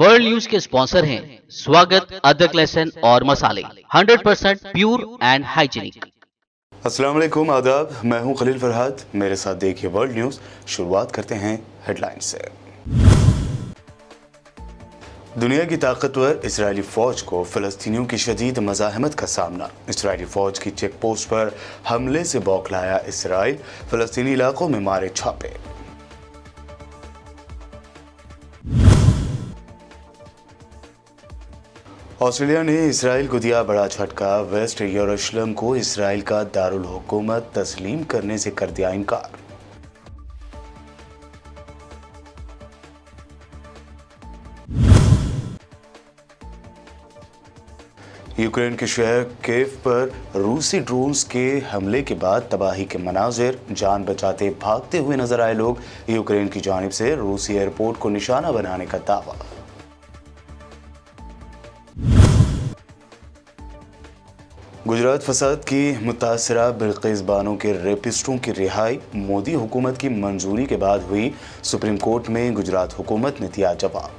World news के sponsor हैं स्वागत, अदरक, लहसुन और मसाले 100% प्योर एंड हाइजीनिक। अस्सलाम वालेकुम, आदाब। मैं हूं खलील फरहाद। मेरे साथ देखिए वर्ल्ड न्यूज़। शुरुआत करते हैं हेडलाइंस से। दुनिया की ताकतवर इजरायली फौज को फ़लस्तीनियों की शदीद मज़ाहमत का सामना। इजरायली फौज की चेक पोस्ट पर हमले से बौखलाया इसराइल, फ़लस्तीनी इलाकों में मारे छापे। ऑस्ट्रेलिया ने इसराइल को दिया बड़ा झटका। वेस्ट यरूशलेम को इसराइल का दारुल हुकूमत तस्लीम करने से कर दिया इनकार। यूक्रेन के शहर कीव पर रूसी ड्रोन्स के हमले के बाद तबाही के मनाजिर, जान बचाते भागते हुए नजर आए लोग। यूक्रेन की जानिब से रूसी एयरपोर्ट को निशाना बनाने का दावा। गुजरात फसाद की मुतासरा बिल्किस बानो के रेपिस्टों की रिहाई मोदी हुकूमत की मंजूरी के बाद हुई। सुप्रीम कोर्ट में गुजरात हुकूमत ने दिया जवाब।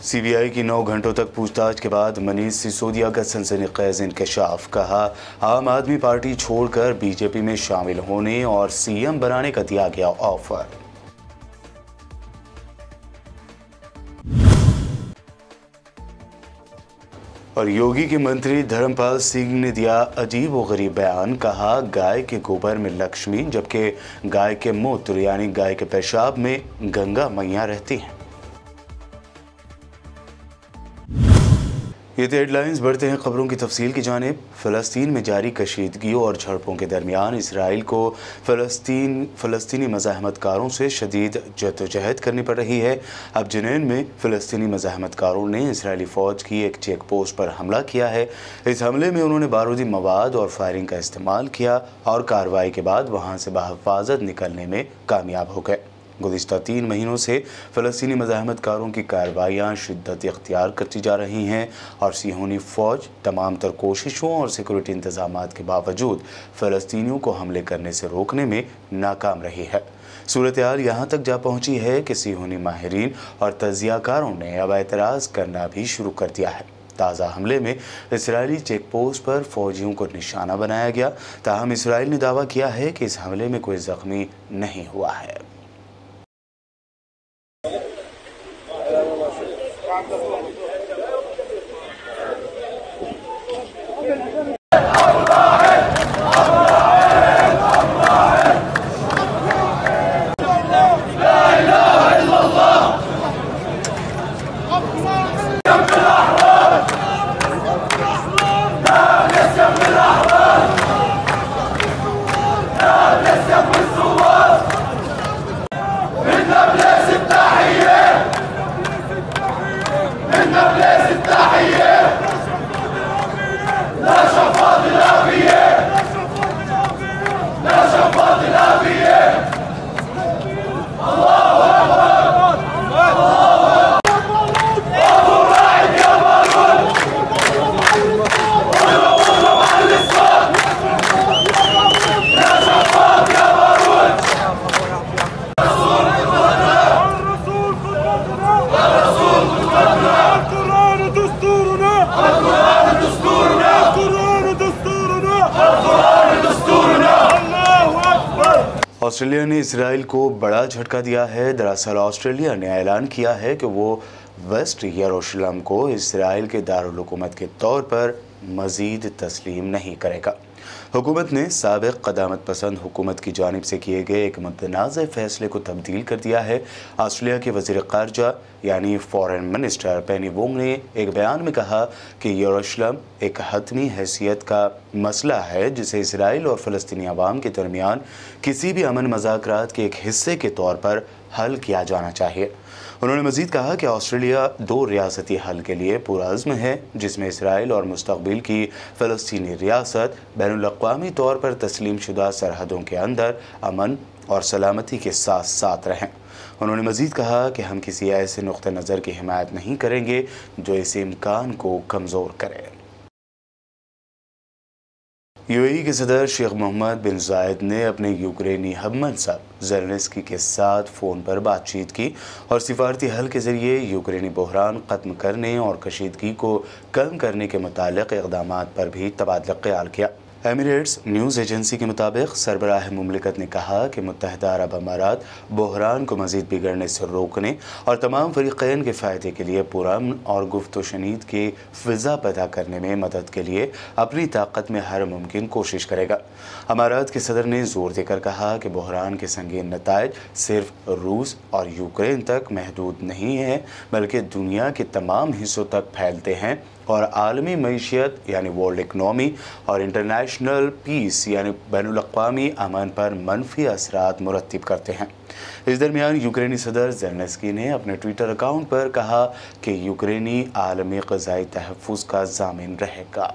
सीबीआई की 9 घंटों तक पूछताछ के बाद मनीष सिसोदिया का सनसनीखेज इंकशाफ। कहा, आम आदमी पार्टी छोड़कर बीजेपी में शामिल होने और सीएम बनाने का दिया गया ऑफर। और योगी के मंत्री धर्मपाल सिंह ने दिया अजीब व गरीब बयान। कहा, गाय के गोबर में लक्ष्मी, जबकि गाय के मूत्र यानी गाय के पेशाब में गंगा मैया रहती हैं। ये हेडलाइंस। बढ़ते हैं खबरों की तफसील की जानिब। फ़लस्तीन में जारी कशीदगियों और झड़पों के दरमियान इसराइल को फ़लस्तीनी मज़ाहमतकारों से शदीद जद्दोजहद करनी पड़ रही है। अब जनीन में फ़लस्तीनी मज़ाहमतकारों ने इसराइली फ़ौज की एक चेक पोस्ट पर हमला किया है। इस हमले में उन्होंने बारूदी मवाद और फायरिंग का इस्तेमाल किया और कार्रवाई के बाद वहाँ से बहिफाजत निकलने में कामयाब हो गए। गुज़िश्ता 3 महीनों से फ़लस्तीनी मज़ाहमतकारों की कार्रवाइयाँ शिद्दत इख्तियार करती जा रही हैं और सिहोनी फ़ौज तमाम तर कोशिशों और सिक्योरिटी इंतज़ामात के बावजूद फ़लस्तीनियों को हमले करने से रोकने में नाकाम रही है। सूरत हाल यहाँ तक जा पहुँची है कि सिहोनी माहिरीन और तजियाकारों ने अब एतराज़ करना भी शुरू कर दिया है। ताज़ा हमले में इसराइली चेक पोस्ट पर फौजियों को निशाना बनाया गया। ताहम इसराइल ने दावा किया है कि इस हमले में कोई ज़ख्मी नहीं हुआ है। ऑस्ट्रेलिया ने इसराइल को बड़ा झटका दिया है। दरअसल ऑस्ट्रेलिया ने ऐलान किया है कि वो वेस्ट यरूशलेम को इसराइल के दारुल हुकूमत के तौर पर मज़ीद तस्लीम नहीं करेगा। हुकूमत ने साबिक़ क़दामत पसंद हुकूमत की जानिब से किए गए एक मुतनाज़ फ़ैसले को तब्दील कर दिया है। ऑस्ट्रेलिया के वज़ीर ख़ारजा यानी फ़ॉरेन मिनिस्टर पेनी वोंग ने एक बयान में कहा कि यरूशलेम एक हतमी हैसियत का मसला है जिसे इसराइल और फ़लस्तीनी अवाम के दरमियान किसी भी अमन मुज़ाकरात के एक हिस्से के तौर पर हल किया जाना चाहिए। उन्होंने मज़ीद कहा कि ऑस्ट्रेलिया 2 रियासती हल के लिए पुरअज़्म है, जिसमें इसराइल और मुस्तक़बिल की फ़लस्तीनी रियासत बैनुल-अक़वामी तौर पर तस्लीम शुदा सरहदों के अंदर अमन और सलामती के साथ साथ रहें। उन्होंने मज़ीद कहा कि हम किसी ऐसे नुक़्ते नज़र की हिमायत नहीं करेंगे जो इस इम्कान को कमज़ोर करे। यूएई के सदर शेख मोहम्मद बिन जायद ने अपने यूक्रेनी हममनसब ज़ेलेंस्की के साथ फ़ोन पर बातचीत की और सिफारती हल के ज़रिए यूक्रेनी बहरान ख़त्म करने और कशीदगी को कम करने के मुतालिक इक़दाम पर भी तबादला ख्याल किया। एमिरेट्स न्यूज़ एजेंसी के मुताबिक सरबराह मुमलिकत ने कहा कि मुत्तहिदा अरब अमारात बहरान को मज़ीद बिगड़ने से रोकने और तमाम फ़रीक़ैन के फ़ायदे के लिए पुरअमन और गुफ्त शनीद की फ़िज़ा पैदा करने में मदद के लिए अपनी ताकत में हर मुमकिन कोशिश करेगा। अमारात के सदर ने ज़ोर देकर कहा कि बहरान के संगीन नताइज सिर्फ रूस और यूक्रेन तक महदूद नहीं है बल्कि दुनिया के तमाम हिस्सों तक फैलते हैं और आलमी मईशियत यानी वर्ल्ड इकनॉमी और इंटरनेशनल पीस यानी बैनुल-अक़वामी अमन पर मनफी असरात मुरत्तिब करते हैं। इस दरमियान यूक्रेनी सदर ज़ेलेंस्की ने अपने ट्विटर अकाउंट पर कहा कि यूक्रेनी आलमी ग़िज़ाई तहफ़्फ़ुज़ का ज़ामिन रहेगा।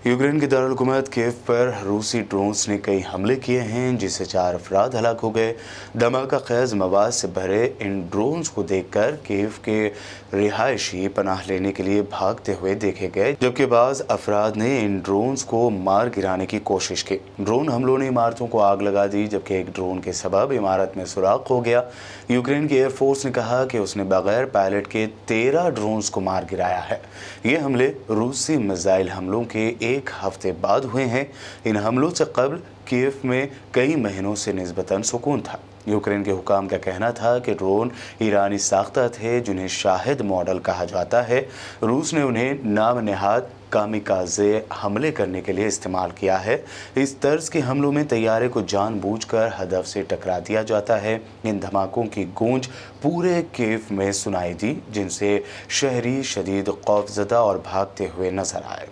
यूक्रेन के दारुल-हुकूमत कीव पर रूसी ड्रोन्स ने कई हमले किए हैं जिससे 4 अफराद हलाक हो गए। धमाका खेज़ मवाद से भरे इन ड्रोन्स को देखकर कीव के रिहायशी पनाह लेने के लिए भागते हुए देखे गए, जबकि बाज़ अफराद ने इन ड्रोन्स को मार गिराने की कोशिश की। ड्रोन हमलों ने इमारतों को आग लगा दी, जबकि एक ड्रोन के सबब इमारत में सुराख हो गया। यूक्रेन की एयरफोर्स ने कहा कि उसने बगैर पायलट के 13 ड्रोन्स को मार गिराया है। ये हमले रूसी मिसाइल हमलों के एक हफ्ते बाद हुए हैं। इन हमलों से कबल कीव में कई महीनों से निस्बतन सुकून था। यूक्रेन के हुकाम का कहना था कि ड्रोन ईरानी साख्ता थे जिन्हें शाहिद मॉडल कहा जाता है। रूस ने उन्हें नाम नेहाद कामिकाज़े हमले करने के लिए इस्तेमाल किया है। इस तर्ज के हमलों में तैयारे को जानबूझकर हदफ से टकरा दिया जाता है। इन धमाकों की गूंज पूरे कीव में सुनाई दी, जिनसे शहरी शदीद खौफज़दा और भागते हुए नजर आए।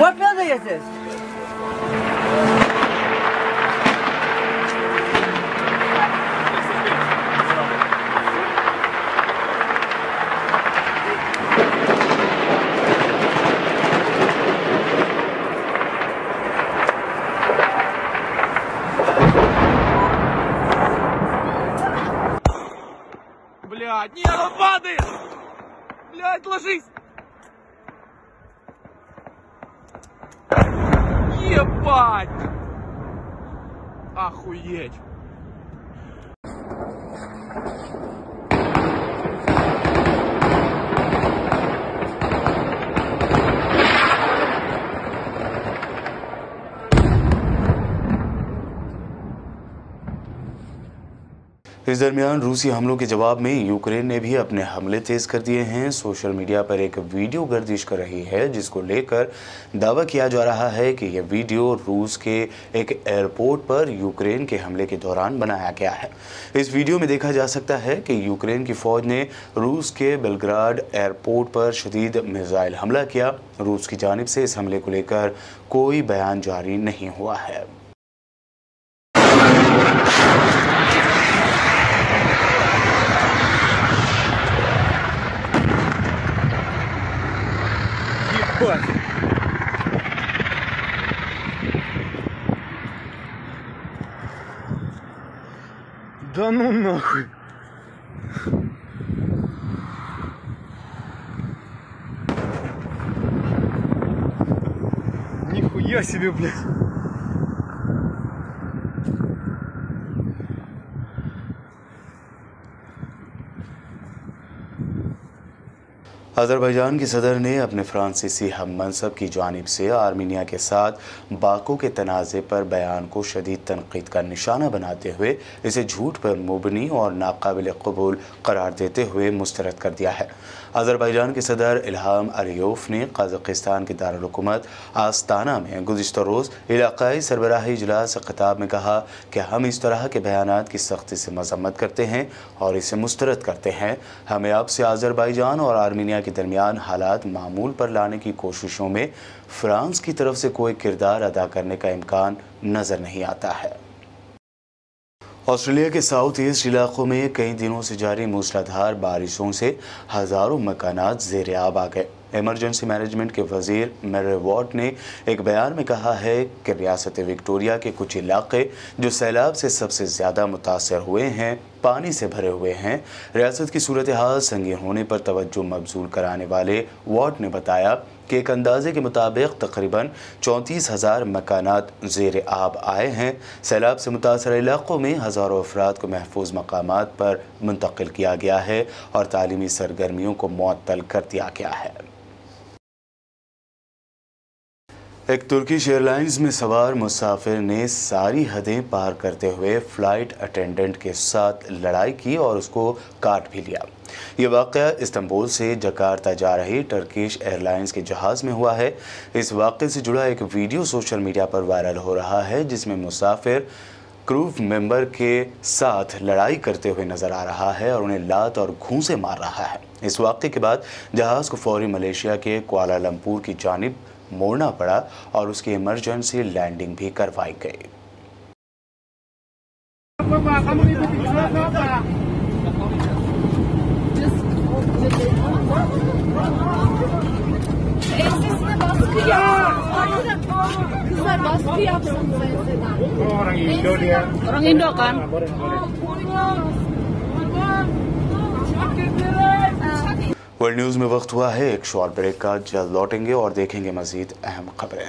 What building is this? Блядь, нет, он падает! Блядь, ложись! Ебать! Охуеть! इस दरमियान रूसी हमलों के जवाब में यूक्रेन ने भी अपने हमले तेज़ कर दिए हैं। सोशल मीडिया पर एक वीडियो गर्दिश कर रही है जिसको लेकर दावा किया जा रहा है कि यह वीडियो रूस के एक एयरपोर्ट पर यूक्रेन के हमले के दौरान बनाया गया है। इस वीडियो में देखा जा सकता है कि यूक्रेन की फ़ौज ने रूस के बेलग्राड एयरपोर्ट पर शदीद मिसाइल हमला किया। रूस की जानिब से इस हमले को लेकर कोई बयान जारी नहीं हुआ है। Да ну нахуй! Нихуя себе, блядь! अज़रबैजान के सदर ने अपने फ्रांसीसी हम मनसब की जानिब से आर्मीनिया के साथ बाकू के तनाज़े पर बयान को शदीद तनकीद का निशाना बनाते हुए इसे झूठ पर मुबनी और नाकाबिल कबूल करार देते हुए मुस्तरद कर दिया है। अज़रबैजान के सदर इल्हाम अलियोफ ने कज़ाकिस्तान के दारुल हुकूमत आस्ताना में गुज़िश्ता रोज़ इलाक़ाई सरबराही इजलास से खिताब में कहा कि हम इस तरह के बयानात की सख्ती से मज़म्मत करते हैं और इसे मुस्तरद करते हैं। हमें अब से अज़रबैजान और आर्मीनिया के दरमियान हालात मामूल पर लाने की कोशिशों में फ्रांस की तरफ से कोई किरदार अदा करने का इम्कान नज़र नहीं आता है। ऑस्ट्रेलिया के साउथ ईस्ट इलाकों में कई दिनों से जारी मूसलाधार बारिशों से हज़ारों मकानात ज़ेर आब आ गए। इमरजेंसी मैनेजमेंट के वज़ीर मैरे वॉट ने एक बयान में कहा है कि रियासत विक्टोरिया के कुछ इलाके जो सैलाब से सबसे ज़्यादा मुतासर हुए हैं पानी से भरे हुए हैं। रियासत की सूरत हाल संगीन होने पर तवज्जो मबजूल कराने वाले वॉट ने बताया कि एक अंदाजे के मुताबिक तकरीबन 34,000 मकानात ज़ेर आब आए हैं। सैलाब से मुतासर इलाकों में हज़ारों अफराद को महफूज मकामात पर मुंतकिल किया गया है और तालीमी सरगर्मियों को मुअत्तल कर दिया गया है। एक तुर्किश एयरलाइंस में सवार मुसाफिर ने सारी हदें पार करते हुए फ़्लाइट अटेंडेंट के साथ लड़ाई की और उसको काट भी लिया। ये वाक़या इस्तांबुल से जकार्ता जा रही टर्किश एयरलाइंस के जहाज़ में हुआ है। इस वाक़े से जुड़ा एक वीडियो सोशल मीडिया पर वायरल हो रहा है जिसमें मुसाफिर क्रू मेंबर के साथ लड़ाई करते हुए नज़र आ रहा है और उन्हें लात और घूंसे मार रहा है। इस वाक़े के बाद जहाज़ को फौरी मलेशिया के कुआलालंपुर की जानिब मोड़ना पड़ा और उसकी इमरजेंसी लैंडिंग भी करवाई गई। Orang Indo kan? World news में वक्त हुआ है एक शॉर्ट ब्रेक का। जल्द लौटेंगे और देखेंगे मज़ीद अहम खबरें।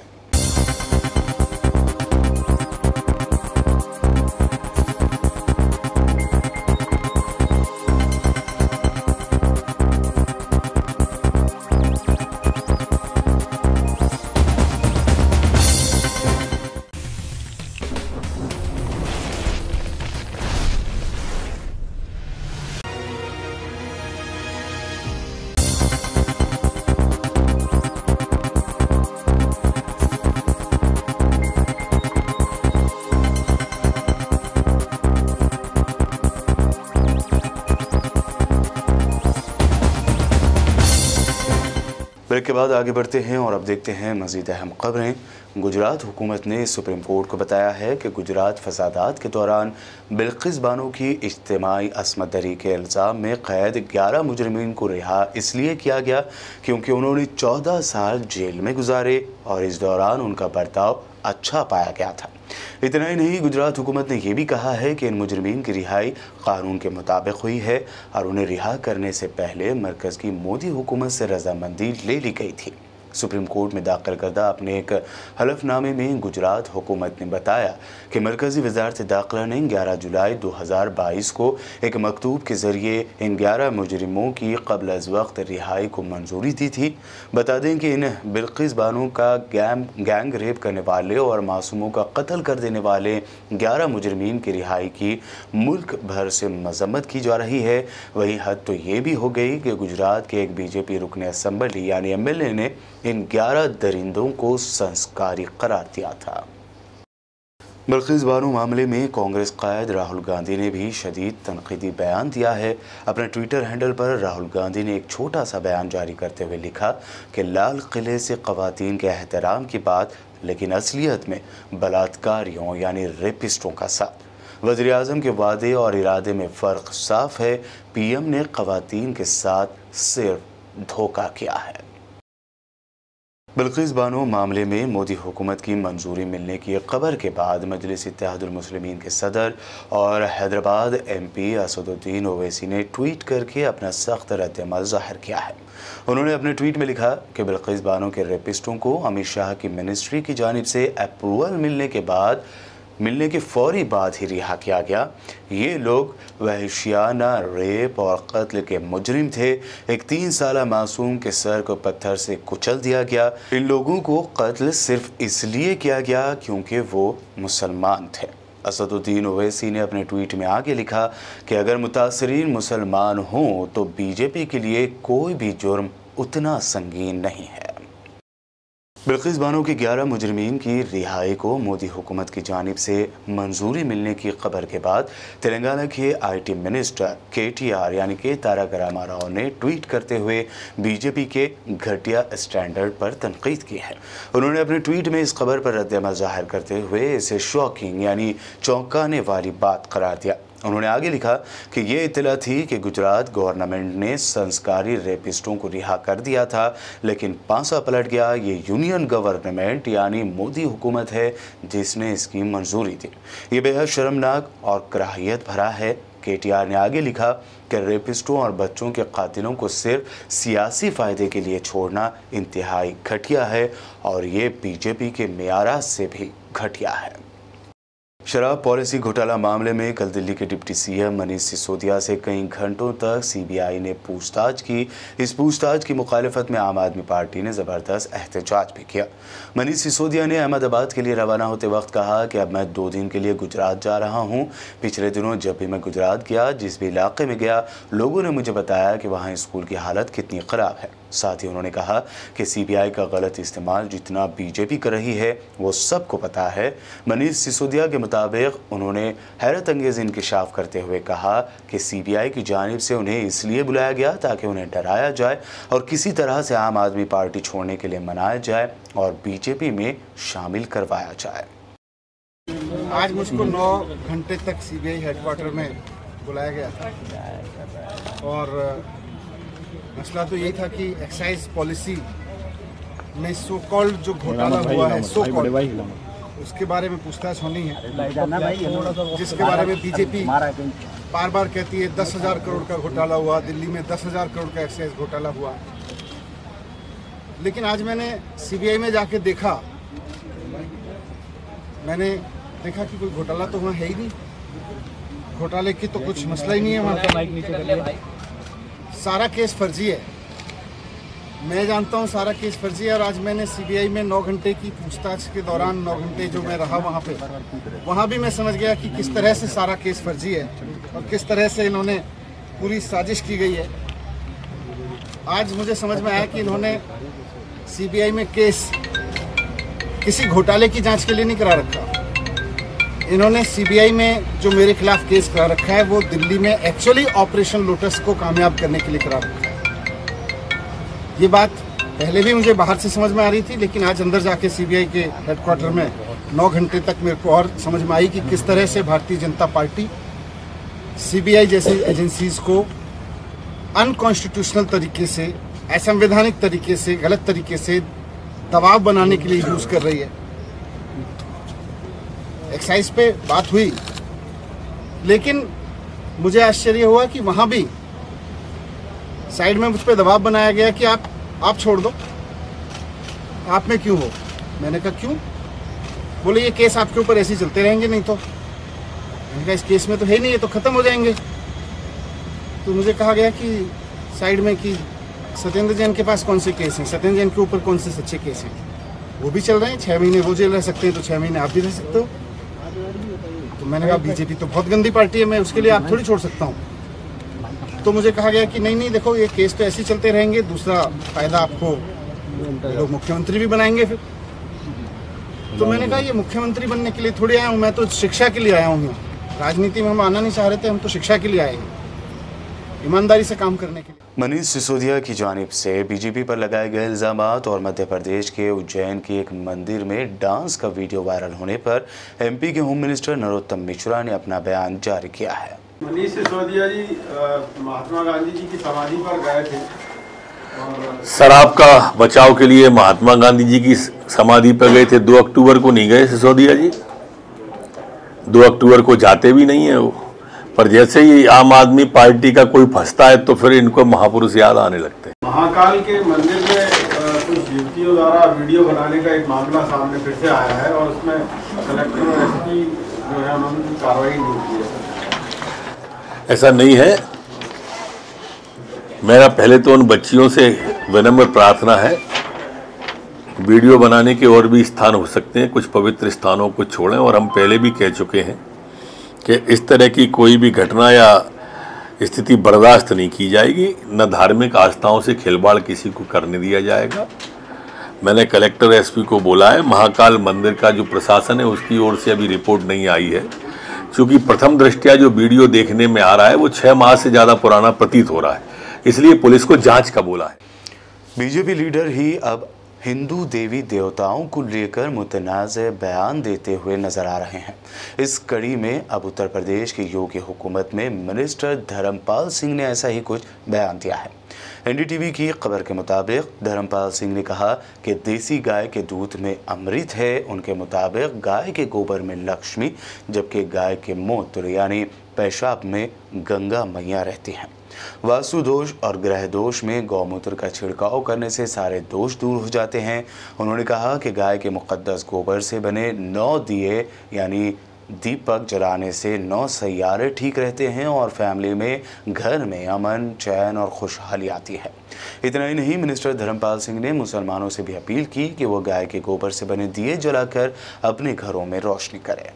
ब्रेक के बाद आगे बढ़ते हैं और अब देखते हैं मज़ीद अहम खबरें। गुजरात हुकूमत ने सुप्रीम कोर्ट को बताया है कि गुजरात फसादात के दौरान बिल्किस बानो की इज्तिमाई असमत दरी के इल्ज़ाम में क़ैद 11 मुजरिमीन को रिहा इसलिए किया गया क्योंकि उन्होंने 14 साल जेल में गुजारे और इस दौरान उनका बर्ताव अच्छा पाया गया था। इतना ही नहीं, गुजरात हुकूमत ने यह भी कहा है कि इन मुजरिमीन की रिहाई कानून के मुताबिक हुई है और उन्हें रिहा करने से पहले मरकज़ की मोदी हुकूमत से रजामंदी ले ली गई थी। सुप्रीम कोर्ट में दाखिल करदा अपने एक हलफनामे में गुजरात हुकूमत ने बताया कि मरकज़ी वज़ारत दाखिला ने 11 जुलाई 2022 को एक मकतूब के ज़रिए इन 11 मुजरिमों की क़ब्ल अज़ वक्त रिहाई को मंजूरी दी थी। बता दें कि इन बिल्किस बानो का गैंग रेप करने वाले और मासूमों का कत्ल कर देने वाले 11 मुजरिमीन की रिहाई की मुल्क भर से मज़म्मत की जा रही है। वहीं हद तो ये भी हो गई कि गुजरात के एक बीजेपी रुकन असम्बली यानी MLA ने इन 11 दरिंदों को संस्कारी करार दिया था। बिल्किस बानो मामले में कांग्रेस कायद राहुल गांधी ने भी शदीद तनकीदी बयान दिया है। अपने ट्विटर हैंडल पर राहुल गांधी ने एक छोटा सा बयान जारी करते हुए लिखा कि लाल किले से ख़वातीन के एहतराम की बात, लेकिन असलियत में बलात्कारियों यानी रेपिस्टों का साथ। वज़ीर आज़म के वादे और इरादे में फ़र्क साफ है। PM ने ख़वातीन के साथ सिर्फ धोखा किया है। बिल्किस बानो मामले में मोदी हुकूमत की मंजूरी मिलने की खबर के बाद मजलिस इत्तेहादुल मुस्लिमीन के सदर और हैदराबाद MP असदुद्दीन ओवैसी ने ट्वीट करके अपना सख्त रद्द-ए-अमल ज़ाहिर किया है। उन्होंने अपने ट्वीट में लिखा कि बिल्किस बानो के रेपिस्टों को अमित शाह की मिनिस्ट्री की जानिब से अप्रूवल मिलने के बाद मिलने के फौरी बाद ही रिहा किया गया। ये लोग वहशियाना रेप और कत्ल के मुजरिम थे। एक 3 साला मासूम के सर को पत्थर से कुचल दिया गया। इन लोगों को कत्ल सिर्फ इसलिए किया गया क्योंकि वो मुसलमान थे। असदुद्दीन ओवैसी ने अपने ट्वीट में आगे लिखा कि अगर मुतासरीन मुसलमान हों तो बीजेपी के लिए कोई भी जुर्म उतना संगीन नहीं है। बिल्किस बानो के 11 मुजरिमीन की रिहाई को मोदी हुकूमत की जानिब से मंजूरी मिलने की खबर के बाद तेलंगाना के IT मिनिस्टर KTR यानी कि तारक रामाराव ने ट्वीट करते हुए बीजेपी के घटिया स्टैंडर्ड पर तनकीद की है। उन्होंने अपने ट्वीट में इस खबर पर रद्द-ए-अमल जाहिर करते हुए इसे शॉकिंग यानी चौंकाने वाली बात करार दिया। उन्होंने आगे लिखा कि ये इत्तला थी कि गुजरात गवर्नमेंट ने संस्कारी रेपिस्टों को रिहा कर दिया था, लेकिन पासा पलट गया। ये यूनियन गवर्नमेंट यानी मोदी हुकूमत है जिसने इसकी मंजूरी दी। ये बेहद शर्मनाक और कराहियत भरा है। KTR ने आगे लिखा कि रेपिस्टों और बच्चों के कातिलों को सिर्फ सियासी फ़ायदे के लिए छोड़ना इंतहाई घटिया है और ये बीजेपी के मेयारात से भी घटिया है। शराब पॉलिसी घोटाला मामले में कल दिल्ली के डिप्टी CM मनीष सिसोदिया से कई घंटों तक CBI ने पूछताछ की। इस पूछताछ की मुखालिफत में आम आदमी पार्टी ने ज़बरदस्त एहतजाज भी किया। मनीष सिसोदिया ने अहमदाबाद के लिए रवाना होते वक्त कहा कि अब मैं 2 दिन के लिए गुजरात जा रहा हूं। पिछले दिनों जब भी मैं गुजरात गया, जिस भी इलाके में गया, लोगों ने मुझे बताया कि वहाँ स्कूल की हालत कितनी ख़राब है। साथ ही उन्होंने कहा कि CBI का गलत इस्तेमाल जितना बीजेपी कर रही है वो सबको पता है। मनीष सिसोदिया के मुताबिक उन्होंने हैरत अंगेज़ इंकशाफ करते हुए कहा कि CBI की जानिब से उन्हें इसलिए बुलाया गया ताकि उन्हें डराया जाए और किसी तरह से आम आदमी पार्टी छोड़ने के लिए मनाया जाए और बीजेपी में शामिल करवाया जाए। आज मुझको 9 घंटे तक CBI हेडक्वार्टर में बुलाया गया था और मसला तो यही था कि एक्साइज पॉलिसी में सो कॉल्ड जो घोटाला हुआ है, सो कॉल्ड, उसके बारे में पूछताछ होनी है, जिसके बारे में बीजेपी बार बार कहती है 10,000 करोड़ का घोटाला हुआ, दिल्ली में 10,000 करोड़ का एक्साइज घोटाला हुआ। लेकिन आज मैंने CBI में जाके देखा, मैंने देखा कि कोई घोटाला तो वहाँ है ही नहीं, घोटाले की तो कुछ मसला ही नहीं है वहाँ। सारा केस फर्जी है, मैं जानता हूँ सारा केस फर्जी है। और आज मैंने CBI में 9 घंटे की पूछताछ के दौरान 9 घंटे जो मैं रहा वहाँ पे, वहाँ भी मैं समझ गया कि किस तरह से सारा केस फर्जी है और किस तरह से इन्होंने पूरी साजिश की गई है। आज मुझे समझ में आया कि इन्होंने CBI में केस किसी घोटाले की जांच के लिए नहीं करा रखा। इन्होंने CBI में जो मेरे खिलाफ केस करा रखा है वो दिल्ली में एक्चुअली ऑपरेशन लोटस को कामयाब करने के लिए करा रखा है। ये बात पहले भी मुझे बाहर से समझ में आ रही थी, लेकिन आज अंदर जाके CBI के हेडक्वार्टर में 9 घंटे तक मेरे को और समझ में आई कि किस तरह से भारतीय जनता पार्टी CBI जैसी एजेंसीज को अनकॉन्स्टिट्यूशनल तरीके से, असंवैधानिक तरीके से, गलत तरीके से दबाव बनाने के लिए यूज कर रही है। एक्साइज पे बात हुई, लेकिन मुझे आश्चर्य हुआ कि वहां भी साइड में मुझ पे दबाव बनाया गया कि आप छोड़ दो, आप में क्यों हो। मैंने कहा क्यों? बोले ये केस आपके ऊपर ऐसे ही चलते रहेंगे, नहीं तो। मैंने कहा इस केस में तो है नहीं, ये तो खत्म हो जाएंगे। तो मुझे कहा गया कि साइड में कि सत्येंद्र जैन के पास कौन से केस हैं, सत्येंद्र जैन के ऊपर कौन से सच्चे केस हैं, वो भी चल रहे हैं। 6 महीने वो जेल रह सकते हैं तो 6 महीने आप भी रह सकते हो। तो मैंने कहा बीजेपी तो बहुत गंदी पार्टी है, मैं उसके लिए आप थोड़ी छोड़ सकता हूँ। तो मुझे कहा गया कि नहीं देखो ये केस तो ऐसे ही चलते रहेंगे, दूसरा फायदा आपको लोग मुख्यमंत्री भी बनाएंगे फिर। तो मैंने कहा ये मुख्यमंत्री बनने के लिए थोड़ी आया हूँ, मैं तो शिक्षा के लिए आया हूँ। राजनीति में हम आना नहीं चाह रहे थे, हम तो शिक्षा के लिए आए हैं, ईमानदारी से काम करने के लिए। मनीष सिसोदिया की जानिब से बीजेपी पर लगाए गए इल्जामात और मध्य प्रदेश के उज्जैन के एक मंदिर में डांस का वीडियो वायरल होने पर MP के होम मिनिस्टर नरोत्तम मिश्रा ने अपना बयान जारी किया है। मनीष सिसोदिया जी महात्मा गांधी जी की समाधि पर गए थे और शराब का बचाव के लिए महात्मा गांधी जी की समाधि पर गए थे। 2 अक्टूबर को नहीं गए सिसोदिया जी, 2 अक्टूबर को जाते भी नहीं है वो। पर जैसे ही आम आदमी पार्टी का कोई फंसता है तो फिर इनको महापुरुष याद आने लगते हैं। महाकाल के मंदिर में कुछ युवतियों द्वारा वीडियो बनाने का एक मामला सामने फिर से आया है और उसमें कलेक्टर और SP जो है उन्होंने कोई कार्रवाई नहीं की है। ऐसा नहीं है। मेरा पहले तो उन बच्चियों से विनम्र प्रार्थना है, वीडियो बनाने के और भी स्थान हो सकते हैं, कुछ पवित्र स्थानों को छोड़ें। और हम पहले भी कह चुके हैं कि इस तरह की कोई भी घटना या स्थिति बर्दाश्त नहीं की जाएगी, न धार्मिक आस्थाओं से खिलवाड़ किसी को करने दिया जाएगा। मैंने कलेक्टर एसपी को बोला है। महाकाल मंदिर का जो प्रशासन है उसकी ओर से अभी रिपोर्ट नहीं आई है, क्योंकि प्रथम दृष्टया जो वीडियो देखने में आ रहा है वो 6 माह से ज़्यादा पुराना प्रतीत हो रहा है, इसलिए पुलिस को जांच का बोला है। बीजेपी लीडर ही अब हिंदू देवी देवताओं को लेकर मुतनाज़ बयान देते हुए नजर आ रहे हैं। इस कड़ी में अब उत्तर प्रदेश की योगी हुकूमत में मिनिस्टर धर्मपाल सिंह ने ऐसा ही कुछ बयान दिया है। एनडीटीवी की खबर के मुताबिक धर्मपाल सिंह ने कहा कि देसी गाय के दूध में अमृत है। उनके मुताबिक गाय के गोबर में लक्ष्मी, जबकि गाय के मूत्र यानी पेशाब में गंगा मैया रहती हैं। वास्तु दोष और ग्रह दोष में गौमूत्र का छिड़काव करने से सारे दोष दूर हो जाते हैं। उन्होंने कहा कि गाय के मुक़द्दस गोबर से बने 9 दिए यानी दीपक जलाने से 9 सैयारे ठीक रहते हैं और फैमिली में, घर में अमन, चैन और खुशहाली आती है। इतना ही नहीं, मिनिस्टर धर्मपाल सिंह ने मुसलमानों से भी अपील की कि वो गाय के गोबर से बने दिए जलाकर अपने घरों में रोशनी करें।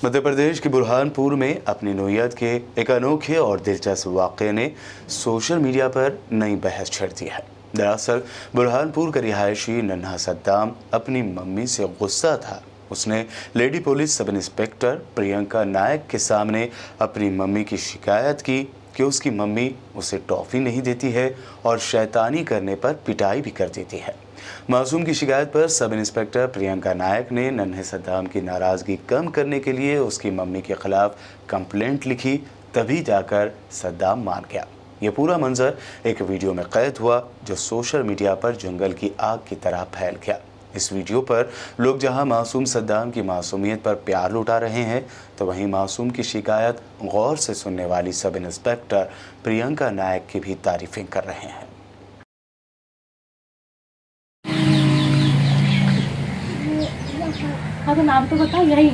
मध्य प्रदेश के बुरहानपुर में अपनी नोयत के एक अनोखे और दिलचस्प वाक़े ने सोशल मीडिया पर नई बहस छेड़ दी है। दरअसल बुरहानपुर का रिहायशी नन्हा सद्दाम अपनी मम्मी से गुस्सा था। उसने lady police sub inspector Priyanka Nayak के सामने अपनी मम्मी की शिकायत की कि उसकी मम्मी उसे टॉफ़ी नहीं देती है और शैतानी करने पर पिटाई भी कर देती है। मासूम की शिकायत पर सब इंस्पेक्टर प्रियंका नायक ने नन्हे सद्दाम की नाराज़गी कम करने के लिए उसकी मम्मी के खिलाफ कंप्लेंट लिखी। तभी जाकर सद्दाम मान गया। ये पूरा मंजर एक वीडियो में कैद हुआ जो सोशल मीडिया पर जंगल की आग की तरह फैल गया। इस वीडियो पर लोग जहां मासूम सद्दाम की मासूमियत पर प्यार लुटा रहे हैं, तो वहीं मासूम की शिकायत गौर से सुनने वाली सब इंस्पेक्टर प्रियंका नायक की भी तारीफें कर रहे हैं। हाँ तो नाम तो बताओ। यही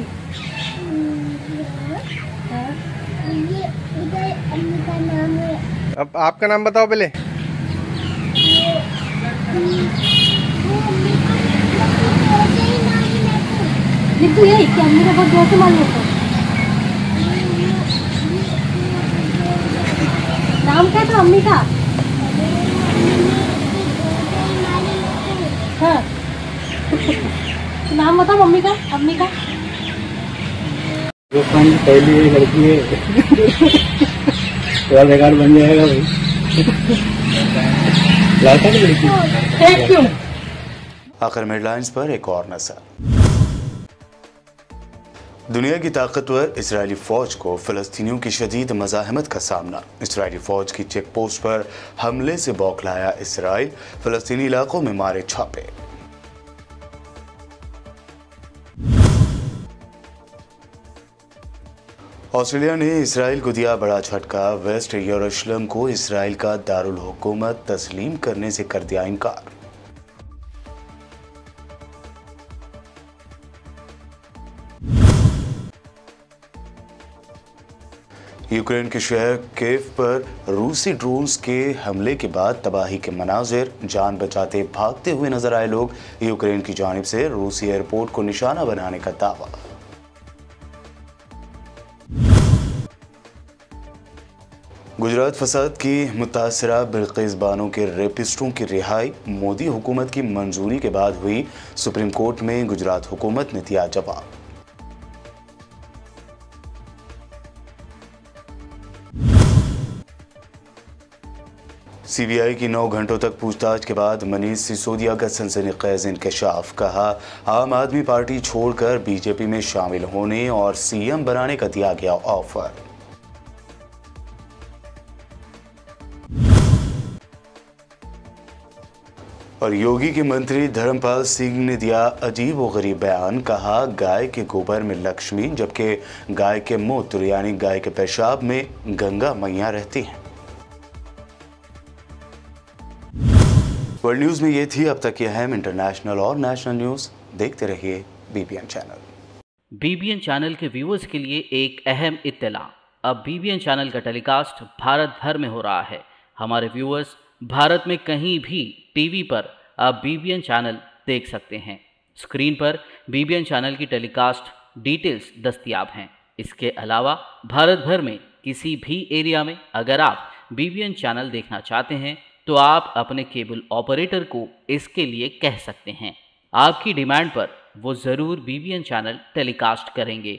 अब आपका नाम बताओ पहले। लिखो यही क्या मेरा बहुत जोर से मालूम होता। नाम क्या था अम्मी का? हाँ नाम बताओ मम्मी का, अम्मी का। पहली लड़की है थोड़ा बेकार बन जाएगा भाई। लाता नहीं लड़की। क्यों? आखिर हेडलाइंस पर एक और नजर। दुनिया की ताकतवर इजरायली फौज को फिलिस्तीनियों की शदीद मज़ाहमत का सामना। इजरायली फौज की चेक पोस्ट पर हमले से बौखलाया इसराइल, फिलिस्तीनी इलाकों में मारे छापे। ऑस्ट्रेलिया ने इसराइल को दिया बड़ा झटका। वेस्ट यरूशलेम को इसराइल का दारुल हुकूमत तस्लीम करने से कर दिया इनकार। यूक्रेन के शहर कीव पर रूसी ड्रोन्स के हमले के बाद तबाही के मनाजिर। जान बचाते भागते हुए नजर आए लोग। यूक्रेन की जानिब से रूसी एयरपोर्ट को निशाना बनाने का दावा। गुजरात फसाद की मुतासरा बिल्किस बानो के रेपिस्टों की रिहाई। मोदी हुकूमत की मंजूरी के बाद हुई। सुप्रीम कोर्ट में गुजरात हुकूमत ने दिया जवाब। सीबीआई की 9 घंटों तक पूछताछ के बाद मनीष सिसोदिया का सनसनीखेज इंकशाफ। कहा, आम आदमी पार्टी छोड़कर बीजेपी में शामिल होने और सीएम बनाने का दिया गया ऑफर। और योगी के मंत्री धर्मपाल सिंह ने दिया अजीब व गरीब बयान। कहा, गाय के गोबर में लक्ष्मी, जबकि गाय के मूत्र यानी गाय के पेशाब में गंगा मैया रहती हैं। वर्ल्ड न्यूज़ में ये थी अब तक की अहम इंटरनेशनल और नेशनल न्यूज़। देखते रहिए BBN चैनल। BBN चैनल के व्यूअर्स के लिए एक अहम इत्तला। अब BBN चैनल का टेलीकास्ट भारत भर में हो रहा है। हमारे व्यूअर्स भारत में कहीं भी टीवी पर अब BBN चैनल देख सकते हैं। स्क्रीन पर BBN चैनल की टेलीकास्ट डिटेल्स दस्तयाब हैं। इसके अलावा भारत भर में किसी भी एरिया में अगर आप BBN चैनल देखना चाहते हैं तो आप अपने केबल ऑपरेटर को इसके लिए कह सकते हैं। आपकी डिमांड पर वो ज़रूर BBN चैनल टेलीकास्ट करेंगे,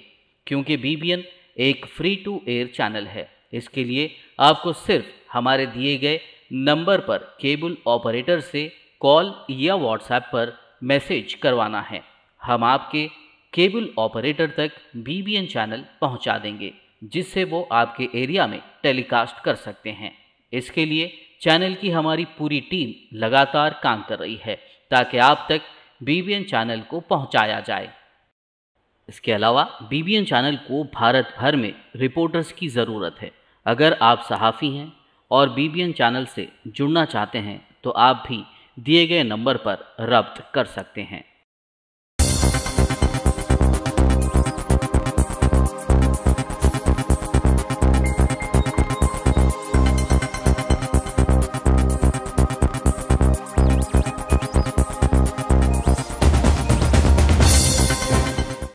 क्योंकि BBN एक फ्री टू एयर चैनल है। इसके लिए आपको सिर्फ हमारे दिए गए नंबर पर केबल ऑपरेटर से कॉल या व्हाट्सएप पर मैसेज करवाना है। हम आपके केबल ऑपरेटर तक BBN चैनल पहुंचा देंगे, जिससे वो आपके एरिया में टेलीकास्ट कर सकते हैं। इसके लिए चैनल की हमारी पूरी टीम लगातार काम कर रही है ताकि आप तक BBN चैनल को पहुंचाया जाए। इसके अलावा BBN चैनल को भारत भर में रिपोर्टर्स की ज़रूरत है। अगर आप सहाफ़ी हैं और BBN चैनल से जुड़ना चाहते हैं तो आप भी दिए गए नंबर पर रब्त कर सकते हैं।